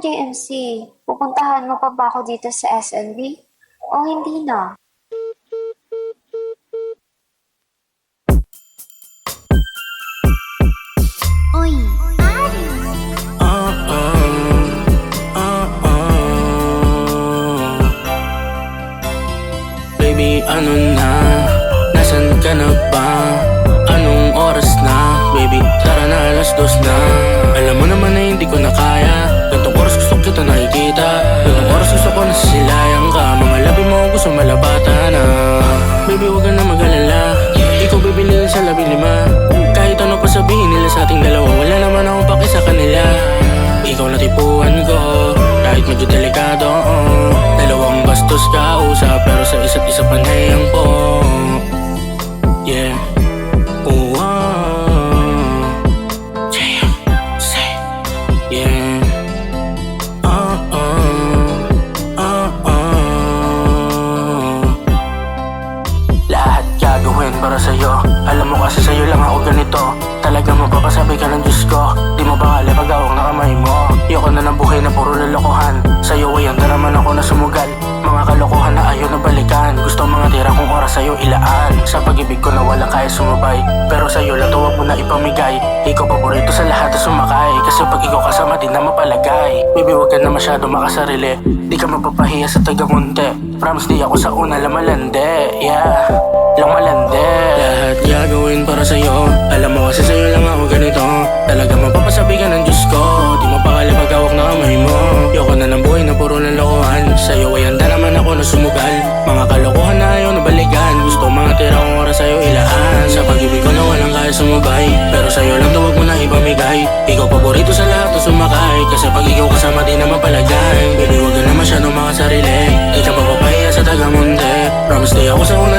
JMC, pupuntahan mo pa ba ako dito sa SNB? O hindi na? Oy, Baby, ano na? Nasaan ka na ba? Anong oras na? Baby, tara na, alas 2 na. Alam mo naman na hindi ko na kaya. Gantong oras gusto kita nakikita. Gantong oras gusto ko na silayang ka. Mga labi mo gusto malabata na. Baby, huwag ka na mag-alala. Ikaw bibili sa 15. Kahit ano pa sabihin nila sa ating dalawa, wala naman akong paki sa kanila. Ikaw na tipuan ko, kahit medyo delikado. Dalawang bastos ka usap, pero sa isa't isa panayang po. Yeah. Oh, Damn. Say. Yeah. Lahat gagawin para sa'yo. Alam mo kasi sa'yo lang ako ganito. Talagang mapapasabi ka ng Diyos ko. Di mo ba kala pag-awak na kamay mo? Ayoko na ng buhay na puro lalokohan. Sa'yo ay handa naman ako na sumugal. Mga kalokohan na ayaw na balikan. Gusto mga tira kong oras sa'yo ilaan. Sa pag-ibig ko na walang kaya sumabay. Pero sa'yo lang to, wag mo na ipamigay. Ikaw paborito sa lahat na sumakay. Kasi pag ikaw kasama din na mapalagay. Baby, wag ka na masyado makasarili. Di ka mapapahiya sa taga-munti. Promise di ako sa una lang malandi. Yeah, lang malandi. Lahat gagawin para sa'yo. Alam mo kasi sa'yo lang ako ganito. Talaga mapapasabi ka ng Diyos ko. Di mo pa kala pag-awak na kamay mo. Ayoko na ng buhay na puro lalokohan. Sa'yo ay handa naman ako na sumugal. Mga kalokohan na ayaw na balikan. Gusto mga tira kong oras sa'yo ilaan. Sa pag-ibig ko na walang kaya sumabay. Pero sa'yo lang to, wag mo na ipamigay. Ikaw paborito sa lahat na sumakay. Kasi pag ikaw kasama di naman palagay. Baby, wag ka na masyadong makasarili. Di ka mapapahiya sa taga-munti. Promise di ako sa una